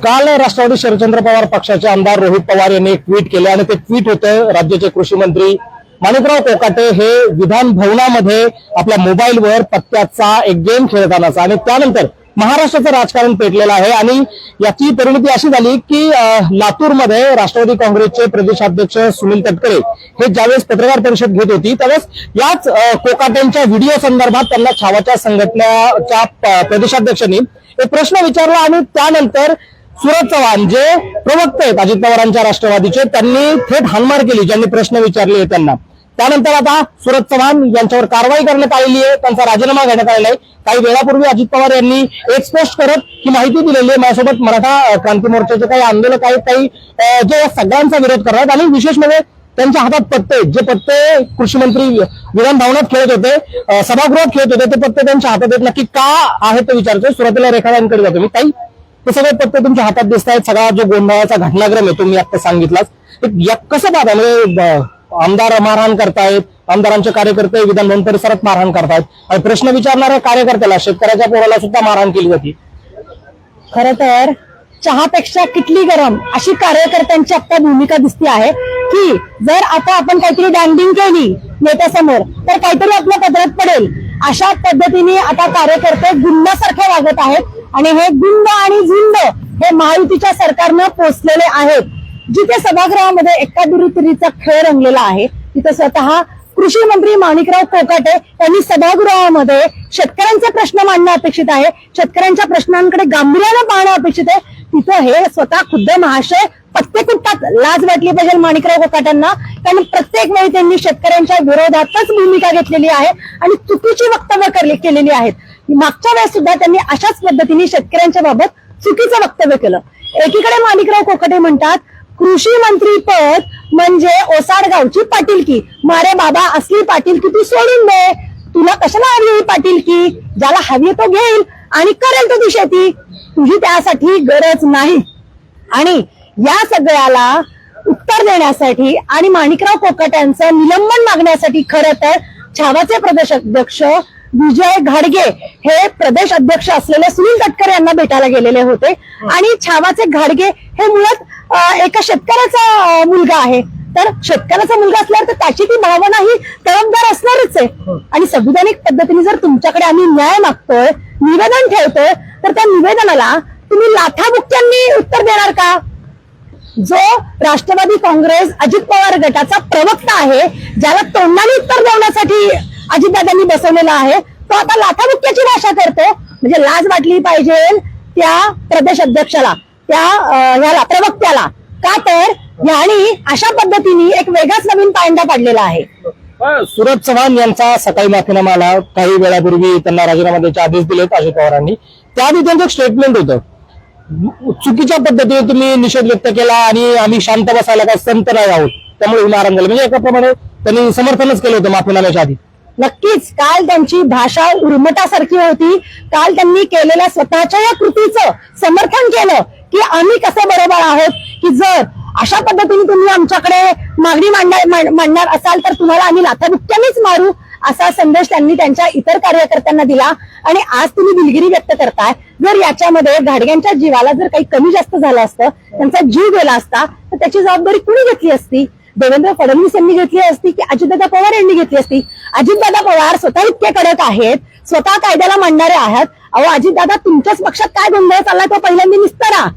काल राष्ट्रवादी शरदचंद्र पवार पक्षाचे आमदार रोहित पवार यांनी एक ट्विट केले आणि ते ट्विट होतं राज्याचे कृषी मंत्री माणिकराव कोकाटे हे विधान भवनामध्ये आपल्या मोबाईलवर पत्त्याचा एक गेम खेळतानाचा आणि त्यानंतर महाराष्ट्राचं राजकारण पेटलेलं आहे आणि याची परिणती अशी झाली की लातूरमध्ये राष्ट्रवादी काँग्रेसचे प्रदेशाध्यक्ष सुनील तटकरे हे ज्यावेळेस पत्रकार परिषद घेत होती त्यावेळेस याच कोकाटेंच्या व्हिडिओ संदर्भात त्यांना छावाच्या संघटनेच्या प्रदेशाध्यक्षांनी एक प्रश्न विचारला आणि त्यानंतर सूरज चव्हाण जे प्रवक्ते आहेत अजित पवारांच्या राष्ट्रवादीचे त्यांनी थेट हाणमार केली ज्यांनी प्रश्न विचारले त्यांना। त्यानंतर आता सूरज चव्हाण यांच्यावर कारवाई करण्यात आलेली आहे, त्यांचा राजीनामा घेण्यात आलेला आहे। काही वेळापूर्वी अजित पवार यांनी एक पोस्ट करत ही माहिती दिलेली आहे। माझ्यासोबत मराठा क्रांती मोर्चाचे काही आंदोलक आहेत, काही जे सगळ्यांचा विरोध करतात आणि विशेष म्हणजे त्यांच्या हातात पत्ते जे पत्ते कृषी मंत्री विधान भवनात खेळत होते, सभागृहात खेळत होते, ते पत्ते त्यांच्या हातात आहेत। नक्की का आहे ते विचारतोय। सुरुवातीला रेखाताईंकडे जातो मी। ताई, हे सगळे पत्ते तुमच्या हातात दिसत आहेत, सगळा जो गोंधळाचा घटनाक्रम आहे तुम्ही आता सांगितलाच, कसं पाहता? म्हणजे आमदार मारहाण करतायत, आमदारांचे कार्यकर्ते विधान भवन परिसरात मारहाण करतायत आणि प्रश्न विचारणाऱ्या कार्यकर्त्याला शेतकऱ्याच्या पोराला सुद्धा मारहाण केली जाते। खरं तर चहापेक्षा किटली गरम अशी कार्यकर्त्यांची आता भूमिका दिसते आहे की जर आता आपण काहीतरी डँडिंग केली नेत्यासमोर तर काहीतरी आपल्या पदरात पडेल, अशा पद्धतीने आता कार्यकर्ते गुंडासारखे वागत आहेत आणि हे गुंड आणि झुंड हे महायुतीच्या सरकारनं पोचलेले आहेत। जिथे सभागृहामध्ये एकादुरीचा खेळ रंगलेला आहे तिथे स्वतः कृषी मंत्री माणिकराव कोकाटे यांनी सभागृहामध्ये शेतकऱ्यांचे प्रश्न मांडणं अपेक्षित आहे, शेतकऱ्यांच्या प्रश्नांकडे गांभीर्यानं पाहणं अपेक्षित आहे, तिथं हे स्वतः खुद्द महाशय पत्ते कुटतात। लाज वाटली पाहिजे माणिकराव कोकाटेंना, कारण प्रत्येक वेळी त्यांनी शेतकऱ्यांच्या विरोधातच भूमिका घेतलेली आहे आणि चुकीची वक्तव्य केलेली आहेत। मागच्या वेळेस सुद्धा त्यांनी अशाच पद्धतीने शेतकऱ्यांच्या बाबत चुकीचं वक्तव्य केलं। एकीकडे माणिकराव कोकाटे म्हणतात कृषी मंत्री पद म्हणजे ओसाड गावची पाटीलकी, मारे बाबा असली पाटीलकी तू सोडून दे, तुला कशाला हवी ही पाटीलकी, ज्याला हवी तो घेईल आणि करेल तो ती शेती, तुझी त्यासाठी गरज नाही। आणि या सगळ्याला उत्तर देण्यासाठी आणि माणिकराव कोकाट्यांचं निलंबन मागण्यासाठी खरं तर छावाचे प्रदेश अध्यक्ष विजय घाडगे हे प्रदेश अध्यक्ष असलेले सुनील तटकरे यांना भेटायला गेलेले होते आणि छावाचे घाडगे हे मुळात एका शेतकऱ्याचा मुलगा आहे, तर शेतकऱ्याचा मुलगा असल्यावर तर त्याची ती भावना ही तळमदार असणारच आहे आणि संविधानिक पद्धतीने जर तुमच्याकडे आम्ही न्याय मागतोय, निवेदन ठेवतोय, तर त्या निवेदनाला तुम्ही लाथाबुक्क्यांनी उत्तर देणार का? जो राष्ट्रवादी काँग्रेस अजित पवार गटाचा प्रवक्ता आहे, ज्याला तोंडाने उत्तर देण्यासाठी अजितदादांनी बसवलेला आहे, तो आता लाथाबुक्क्याची भाषा करतो। म्हणजे लाज वाटली पाहिजे त्या प्रदेश अध्यक्षाला, त्या ह्याला प्रवक्त्याला, का तर यांनी अशा पद्धतीने एक वेगळाच नवीन पायंडा पाडलेला आहे। सूरज चव्हाण यांचा सकाळी माफीनामा आला, काही वेळापूर्वी त्यांना राजीनामा द्यायचे आदेश दिलेत अजित पवारांनी। त्याआधी त्यांचं एक स्टेटमेंट होतं, चुकीच्या पद्धतीने तुम्ही निषेध व्यक्त केला आणि आम्ही शांत बसायला काय संत नाही आहोत, त्यामुळे नाराज झाले, म्हणजे एकाप्रमाणे त्यांनी समर्थनच केलं होतं माफीनाम्याच्या आधी। नक्कीच काल त्यांची भाषा उर्मटासारखी होती। काल त्यांनी केलेल्या स्वतःच्या या कृतीचं समर्थन केलं की आम्ही कसं बरोबर आहोत, की जर अशा पद्धतीने तुम्ही आमच्याकडे मागणी मांडणार असाल तर तुम्हाला आम्ही लाथाबुक्क्यांनीच मारू, असा संदेश त्यांनी त्यांच्या इतर कार्यकर्त्यांना दिला। आणि आज तुम्ही दिलगिरी व्यक्त करताय, जर याच्यामध्ये घाडग्यांच्या जीवाला जर काही कमी जास्त झालं असतं, त्यांचा जीव गेला असता, तर त्याची जबाबदारी कुणी घेतली असती? देवेंद्र फडणवीस यांनी घेतली असती की अजितदादा पवार यांनी घेतली असती? अजितदादा पवार स्वतः इतके कडक आहेत, स्वतः कायद्याला मांडणारे आहेत। अहो अजितदादा, तुमच्याच पक्षात काय गोंधळ चाललाय तो पहिल्यांदा निस्तारा।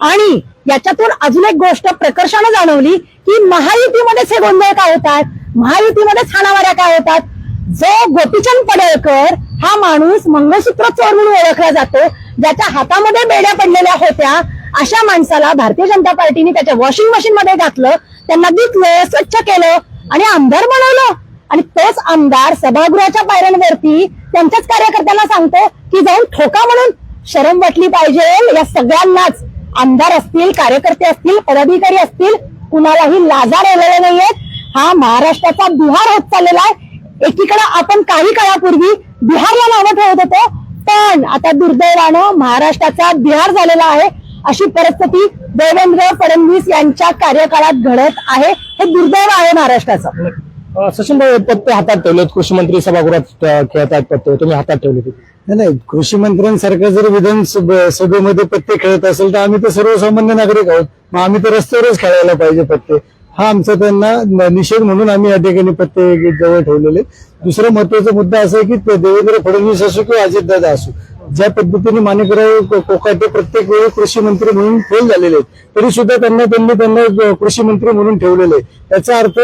आणि याच्यातून अजून एक गोष्ट प्रकर्षानं जाणवली की महायुतीमध्येच हे गोंधळ काय होतात, महायुतीमध्येच हाणामाऱ्या काय होतात। जो गोपीचंद पडळकर हा माणूस मंगळसूत्र चोर म्हणून ओळखला जातो, ज्याच्या हातामध्ये बेड्या पडलेल्या होत्या, अशा माणसाला भारतीय जनता पार्टीने त्याच्या वॉशिंग मशीन मध्ये घातलं, त्यांना धुतलं, स्वच्छ केलं आणि आमदार बनवलं। आणि तोच आमदार सभागृहाच्या पायऱ्यांवरती त्यांच्याच कार्यकर्त्यांना सांगतो की जाऊन ठोका म्हणून। शरम वाटली पाहिजे या सगळ्यांनाच, आमदार असतील, कार्यकर्ते असतील, पदाधिकारी असतील, कुणालाही लाजा राहिलेल्या नाहीयेत। हा महाराष्ट्राचा बिहार होत चाललेला आहे। एकीकडे आपण काही काळापूर्वी बिहारला नावं ठेवत होतो, पण आता दुर्दैवानं महाराष्ट्राचा बिहार झालेला आहे। अशी परिस्थिती देवेंद्र फडणवीस यांच्या कार्यकाळात घडत आहे, हे दुर्दैव आहे महाराष्ट्राचं। सचिन भाऊ पत्ते हातात ठेवलेत, कृषी मंत्री सभागृहात खेळत आहेत पत्ते, तुम्ही हातात ठेवले नाही, कृषी मंत्र्यांसारखं जर विधानसभेमध्ये पत्ते खेळत असेल तर आम्ही तर सर्वसामान्य नागरिक आहोत, मग आम्ही तर रस्त्यावरच खेळायला पाहिजे पत्ते. हा आमचा त्यांना निषेध म्हणून आम्ही या ठिकाणी पत्ते जवळ ठेवलेले. दुसरा महत्वाचा मुद्दा असा आहे की देवेंद्र फडणवीस असो किंवा अजितदादा असो, ज्या पद्धतीने माणिकराव कोकाटे प्रत्येक वेळी कृषी मंत्री म्हणून फेल झालेले आहेत, तरी सुद्धा त्यांना कृषी मंत्री म्हणून ठेवलेले आहे. याचा अर्थ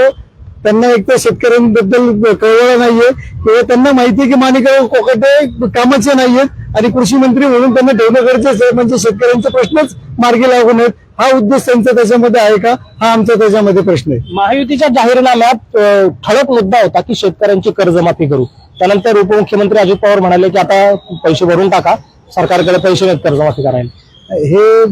त्यांना एक तर शेतकऱ्यांबद्दल कळवळा नाहीये किंवा त्यांना माहिती आहे की माणिकराव कोकाटे कामाचे नाहीयेत आणि कृषी मंत्री म्हणून त्यांना ठेवणं गरजेचं आहे, म्हणजे शेतकऱ्यांचे प्रश्नच मार्गी लागू नयेत. हा उद्देश त्यांचा त्याच्यामध्ये आहे का, हा आमचा त्याच्यामध्ये प्रश्न आहे. महायुतीच्या जाहीरनाम्यात ठळक मुद्दा होता की शेतकऱ्यांची कर्जमाफी करू. त्यानंतर उपमुख्यमंत्री अजित पवार म्हणाले की आता पैसे भरून टाका, सरकारकडे पैसे नाहीत कर्जमाफी करायला. हे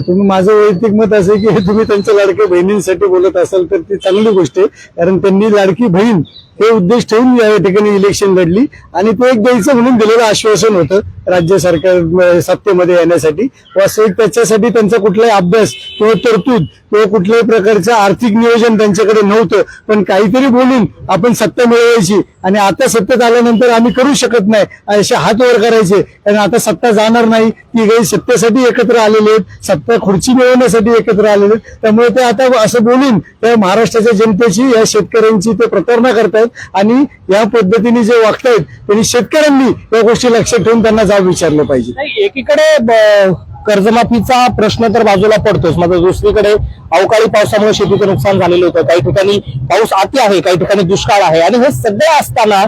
तुम्ही माझं वैयक्तिक मत असे की हे तुम्ही त्यांच्या लाडक्या बहिणींसाठी बोलत असाल तर ती चांगली गोष्ट आहे, कारण त्यांनी लाडकी बहीण हे उद्देश ठेवून या ठिकाणी इलेक्शन लढली आणि ते एक द्यायचं म्हणून दिलेलं आश्वासन होतं राज्य सरकार सत्तेमध्ये येण्यासाठी. वास्तविक त्याच्यासाठी त्यांचा कुठलाही अभ्यास किंवा तरतूद किंवा कुठल्याही प्रकारचं आर्थिक नियोजन त्यांच्याकडे नव्हतं, पण काहीतरी बोलून आपण सत्ता मिळवायची आणि आता सत्तेत आल्यानंतर आम्ही करू शकत नाही असे हात वर करायचे, कारण आता सत्ता जाणार नाही. ती काही सत्तेसाठी एकत्र आलेले आहेत, सत्ता खुर्ची मिळवण्यासाठी एकत्र आलेले आहेत, त्यामुळे ते आता असं बोलून त्या महाराष्ट्राच्या जनतेची या शेतकऱ्यांची ते प्रतारणा करतायत आणि या पद्धतीने जे वागतायत त्यांनी शेतकऱ्यांनी या गोष्टी लक्षात ठेवून त्यांना जाब विचारलं पाहिजे. एकीकडे कर्जमाफीचा प्रश्न तर बाजूला पडतोच, मात्र दुसरीकडे अवकाळी पावसामुळे शेतीचं नुकसान झालेलं होतं. काही ठिकाणी पाऊस अति आहे, काही ठिकाणी दुष्काळ आहे आणि हे सगळे असताना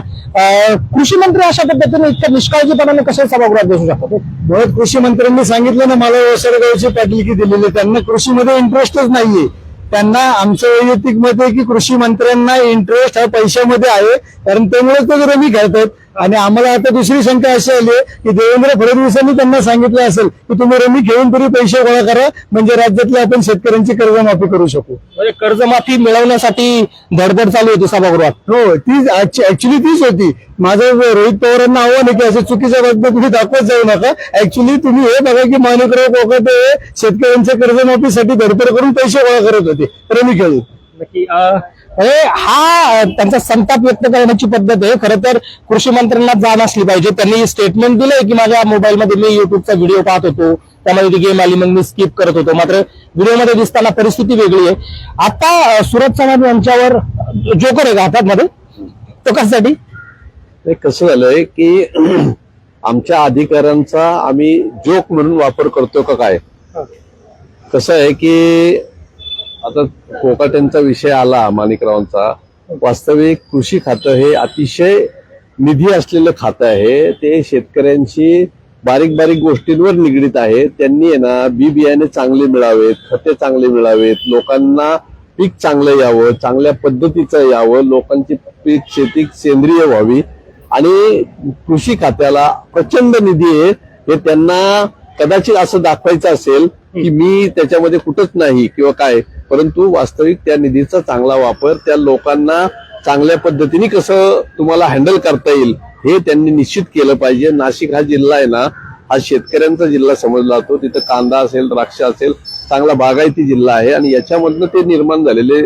कृषी मंत्री अशा पद्धतीने इतक्या निष्काळजीपणाने कशा सभागृहात बसू शकतात? मुळात कृषी मंत्र्यांनी सांगितलं ना, मला वसरगावची पाटीलकी दिलेली, त्यांना कृषीमध्ये इंटरेस्टच नाहीये. त्यांना आमचं वैयक्तिक मत आहे की कृषी मंत्र्यांना इंटरेस्ट हा पैशामध्ये आहे, कारण त्यामुळे ते रमी खेळतात. आणि आम्हाला आता दुसरी शंका अशी आली आहे की देवेंद्र फडणवीसांनी त्यांना सांगितलं असेल की तुम्ही रमी खेळून तरी पैसे गोळा करा, म्हणजे राज्यातल्या आपण शेतकऱ्यांची कर्जमाफी करू शकू. म्हणजे कर्जमाफी मिळवण्यासाठी धडपड चालू होती सभागृहात. हो, ती ऍक्च्युली तीच होती. माझं रोहित पवारांना आव्हान आहे की असं चुकीच्या बातम्या तुम्ही दाखवत जाऊ नका. ऍक्च्युली तुम्ही हे बघा की माणिकराव कोकाटे शेतकऱ्यांच्या कर्जमाफीसाठी धडपड करून पैसे गोळा करत होते रमी खेळून. नक्की हा त्यांचा संताप व्यक्त करण्याची पद्धत आहे. खरं तर कृषी मंत्र्यांना जाण असली पाहिजे. त्यांनी स्टेटमेंट दिलंय की माझ्या मोबाईलमध्ये मी युट्यूबचा व्हिडिओ पाहत होतो, त्यामध्ये ती गेम आली, मग मी स्किप करत होतो. मात्र व्हिडिओमध्ये दिसताना परिस्थिती वेगळी आहे. आता सुरज चव्हाण यांच्यावर जोकर आहे का हातात मध्ये, तो कशासाठी? कसं झालंय की आमच्या अधिकाऱ्यांचा आम्ही जोक म्हणून वापर करतो का काय? कसं आहे की आता कोकाट्यांचा विषय आला माणिकरावांचा. वास्तविक कृषी खातं हे अतिशय निधी असलेलं खातं आहे. ते शेतकऱ्यांशी बारीक बारीक गोष्टींवर निगडीत आहे. त्यांनी ना बी बियाणे चांगले मिळावेत, खते चांगले मिळावेत, लोकांना पीक चांगलं यावं, चांगल्या पद्धतीचं यावं, लोकांची पीक शेती सेंद्रिय व्हावी. आणि कृषी खात्याला प्रचंड निधी आहे हे त्यांना कदाचित असं दाखवायचं असेल की मी त्याच्यामध्ये कुठंच नाही किंवा काय, परंतु वास्तविक त्या निधीचा चांगला वापर त्या लोकांना चांगल्या पद्धतीने कसं तुम्हाला हँडल करता येईल हे त्यांनी निश्चित केलं पाहिजे. नाशिक हा जिल्हा आहे ना, हा शेतकऱ्यांचा जिल्हा समजला जातो. तिथं कांदा असेल, द्राक्ष असेल, चांगला बागायती जिल्हा आहे आणि याच्यामधनं ते निर्माण झालेले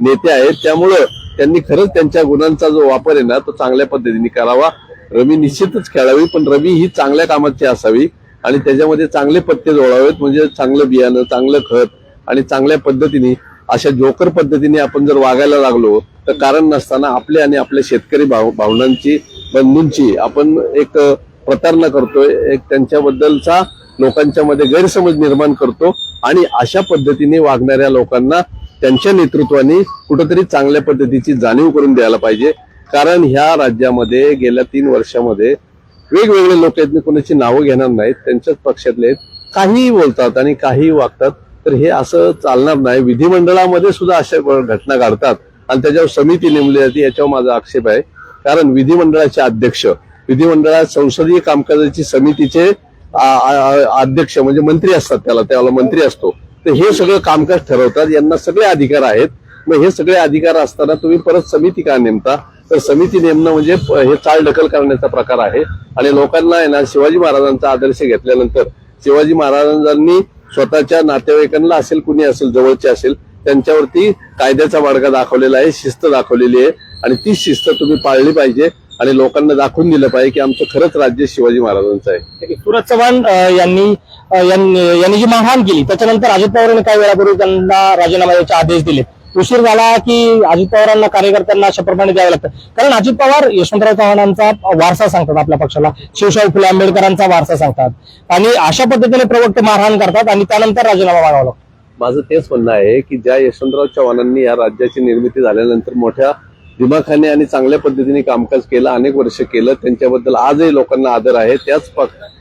नेते आहेत. त्यामुळं त्यांनी खरंच त्यांच्या गुणांचा जो वापर आहे ना तो चांगल्या पद्धतीने करावा. रमी निश्चितच खेळावी, पण रमी ही चांगल्या कामाची असावी आणि त्याच्यामध्ये चांगले पत्ते जोडावेत, म्हणजे चांगलं बियाणं, चांगलं खत आणि चांगल्या पद्धतीने अशा जोकर पद्धतीने आपण जर वागायला लागलो तर कारण नसताना आपले आणि आपल्या शेतकरी भावनांची, बंधूंची आपण एक प्रतारणा करतोय, एक त्यांच्याबद्दलचा लोकांच्या मध्ये गैरसमज निर्माण करतो आणि अशा पद्धतीने वागणाऱ्या लोकांना त्यांच्या नेतृत्वाने कुठेतरी चांगल्या पद्धतीची जाणीव करून द्यायला पाहिजे. कारण ह्या राज्यामध्ये गेल्या 3 वर्षामध्ये वेगवेगळे लोक आहेत, मी कोणाची नावं घेणार नाहीत, त्यांच्याच पक्षातले आहेत, काहीही बोलतात आणि काहीही वागतात. तर हे असं चालणार नाही. विधिमंडळामध्ये सुद्धा अशा घटना घडतात आणि त्याच्यावर समिती नेमली जाते, याच्यावर माझा आक्षेप आहे. कारण विधिमंडळाचे अध्यक्ष, विधिमंडळात संसदीय कामकाजाची समितीचे अध्यक्ष म्हणजे मंत्री असतात, त्याला मंत्री असतो. तर हे सगळं कामकाज ठरवतात, यांना सगळे अधिकार आहेत. मग हे सगळे अधिकार असताना तुम्ही परत समिती का नेमता? तर समिती नेमणं म्हणजे हे चालढकल करण्याचा प्रकार आहे. आणि लोकांना आहे ना, शिवाजी महाराजांचा आदर्श घेतल्यानंतर शिवाजी महाराजांनी स्वतःच्या नातेवाईकांना असेल, कुणी असेल, जवळचे असेल, त्यांच्यावरती कायद्याचा बडगा दाखवलेला आहे, शिस्त दाखवलेली आहे. आणि ती शिस्त तुम्ही पाळली पाहिजे आणि लोकांना दाखवून दिलं पाहिजे की आमचं खरंच राज्य शिवाजी महाराजांचं आहे. सूरज चव्हाण यांनी जी मारहाण केली त्याच्यानंतर अजित पवार यांनी काही वेळापूर्वी त्यांना राजीनामा द्यायचे आदेश दिले. उशीर झाला की अजित पवारांना कार्यकर्त्यांना अशा प्रमाणे द्यावं लागतं, कारण अजित पवार यशवंतराव चव्हाणांचा वारसा सांगतात, आपल्या पक्षाला शिवशाहू फुले आंबेडकरांचा वारसा सांगतात आणि अशा पद्धतीने प्रवक्ते मारहाण करतात आणि त्यानंतर राजीनामा मागावा लागतो. माझं तेच म्हणणं आहे की ज्या यशवंतराव चव्हाणांनी या राज्याची निर्मिती झाल्यानंतर मोठ्या दिमाखाने आणि चांगल्या पद्धतीने कामकाज केलं, अनेक वर्ष केलं, त्यांच्याबद्दल आजही लोकांना आदर आहे.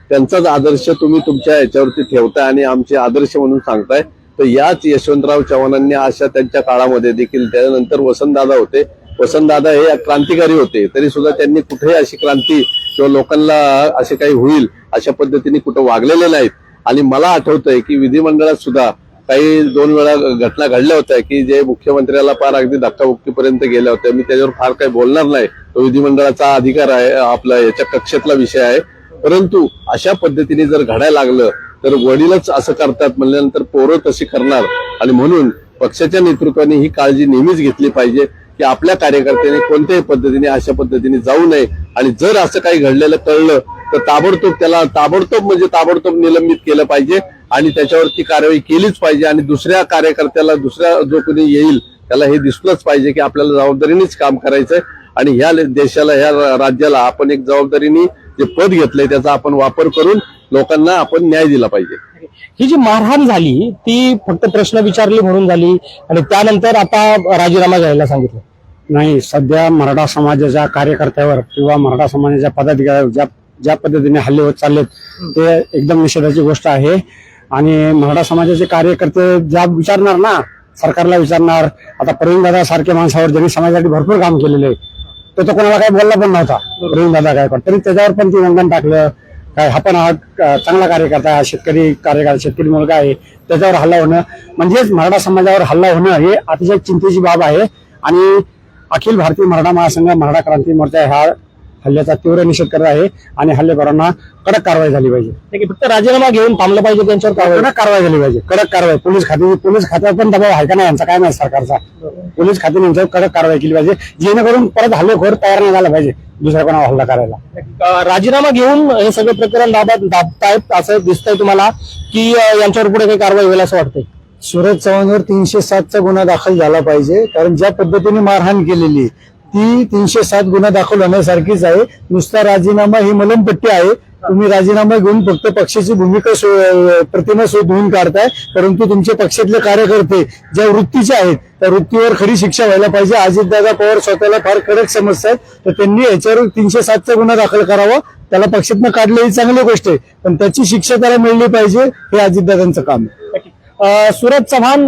त्यांचाच आदर्श तुम्ही तुमच्या याच्यावरती ठेवताय आणि आमचे आदर्श म्हणून सांगताय. तर याच यशवंतराव चव्हाणांनी अशा त्यांच्या काळामध्ये देखील, त्यानंतर वसंतदादा होते, वसंतदादा हे क्रांतिकारी होते, तरी सुद्धा त्यांनी कुठेही अशी क्रांती किंवा लोकांना असे काही होईल अशा पद्धतीने कुठं वागलेले नाहीत. आणि मला आठवतंय की विधिमंडळात सुद्धा काही 2 वेळा घटना घडल्या होत्या की जे मुख्यमंत्र्याला फार अगदी धक्काबुक्कीपर्यंत गेल्या होत्या. मी त्याच्यावर फार काही बोलणार नाही, तो विधिमंडळाचा अधिकार आहे, आपला याच्या कक्षेतला विषय आहे. परंतु अशा पद्धतीने जर घडायला लागलं तर वडीलच असं करतात म्हणल्यानंतर पोरं तशी करणार. आणि म्हणून पक्षाच्या नेतृत्वाने ही काळजी नेहमीच घेतली पाहिजे की आपल्या कार्यकर्त्यांनी कोणत्याही पद्धतीने अशा पद्धतीने जाऊ नये. आणि जर असं काही घडलेलं कळलं तर ताबडतोब निलंबित केलं पाहिजे आणि त्याच्यावरती कारवाई केलीच पाहिजे. आणि दुसऱ्या कार्यकर्त्याला, दुसऱ्या जो कोणी येईल त्याला हे दिसलंच पाहिजे की आपल्याला जबाबदारीनेच काम करायचंय आणि ह्या देशाला, ह्या राज्याला आपण एक जबाबदारीने जे पद घेतलंय त्याचा आपण वापर करून लोकांना आपण न्याय दिला पाहिजे. ही जी मारहाण झाली ती फक्त प्रश्न विचारली म्हणून झाली आणि त्यानंतर आता राजीनामा घ्यायला सांगितलं? नाही, सध्या मराठा समाजाच्या कार्यकर्त्यावर किंवा मराठा समाजाच्या पदाधिकाऱ्यावर ज्या पद्धतीने हल्ले होत चाललेत ते एकदम निषेधाची गोष्ट आहे. आणि मराठा समाजाचे कार्यकर्ते ज्या विचारणार ना, सरकारला विचारणार. आता प्रवीणदादा सारख्या माणसावर ज्यांनी समाजासाठी भरपूर काम केलेले आहे, तो कोणाला काही बोलला पण नव्हता प्रवीणदादा काय, तरी त्याच्यावर पण ती वंदन टाकलं. काय हा पण चांगला कार्यकर्ता आहे, शेतकरी मुलगा आहे, त्याच्यावर हल्ला होणं म्हणजेच मराठा समाजावर हल्ला होणं हे अतिशय चिंतेची बाब आहे. आणि अखिल भारतीय मराठा महासंघ, मराठा क्रांती मोर्चा ह्या हल्ल्याचा तीव्र निषेध करत आहे आणि हल्लेखोरांना कडक कारवाई झाली पाहिजे. फक्त राजीनामा घेऊन थांबलं पाहिजे, त्यांच्यावर कडक कारवाई झाली पाहिजे. कडक कारवाई पोलीस खात्यावर पण दबाव आहे का नाही यांचा काय माहिती सरकारचा. पोलीस खात्याने यांच्यावर कडक कारवाई केली पाहिजे जेणेकरून परत हल्लेखोर तयार नाही झाला पाहिजे दुसऱ्या कोणावर हल्ला करायला. राजीनामा घेऊन हे सगळं प्रकरण दाबतायत असं दिसतंय तुम्हाला की यांच्यावर पुढे काही कारवाई होईल असं वाटतंय? सूरज चव्हाणवर 307चा गुन्हा दाखल झाला पाहिजे, कारण ज्या पद्धतीने मारहाण केलेली ती 307 गुन्हा दाखल होण्यासारखीच आहे. नुसता राजीनामा ही मलमपट्टी आहे. तुम्ही राजीनामा घेऊन फक्त पक्षाची भूमिका प्रतिमा धुवून काढताय, परंतु तुमचे पक्षातले कार्यकर्ते ज्या वृत्तीचे आहेत त्या वृत्तीवर खरी शिक्षा व्हायला पाहिजे. अजितदादा पवार स्वतःला फार कडक समजतात, तर त्यांनी याच्यावर 307चा गुन्हा दाखल करावा. त्याला पक्षातनं काढलं ही चांगली गोष्ट आहे, पण त्याची शिक्षा त्याला मिळली पाहिजे, हे अजितदादांचं काम आहे. सूरज चव्हाण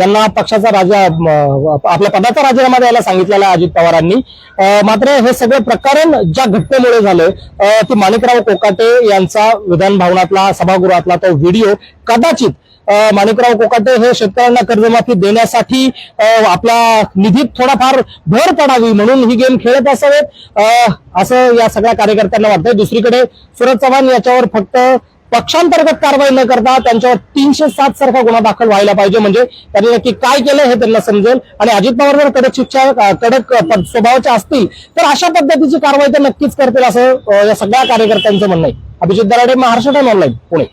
यांना पक्षाचा आपल्या पदाचा राजीनामा द्यायला सांगितलेला आहे अजित पवारांनी. मात्र हे सगळं प्रकरण ज्या घटनेमुळे झालं की माणिकराव कोकाटे यांचा विधान भवनातला, सभागृहातला तो व्हिडिओ कदाचित माणिकराव कोकाटे हे शेतकऱ्यांना कर्जमाफी देण्यासाठी आपल्या निधीत थोडाफार भर पडावी म्हणून ही गेम खेळत असावेत असं या सगळ्या कार्यकर्त्यांना वाटतंय. दुसरीकडे सूरज चव्हाण याच्यावर फक्त पक्षांतर्गत कारवाई न करता त्यांच्यावर 307 सारखा गुन्हा दाखल व्हायला पाहिजे, म्हणजे त्यांनी नक्की काय केलं हे त्यांना समजेल. आणि अजित पवार जर कडक स्वभावाचे असतील तर अशा पद्धतीची कारवाई तर नक्कीच करतील असं या सगळ्या कार्यकर्त्यांचं म्हणणं आहे. Abhijit Darade, Maharashtra time online, Pune.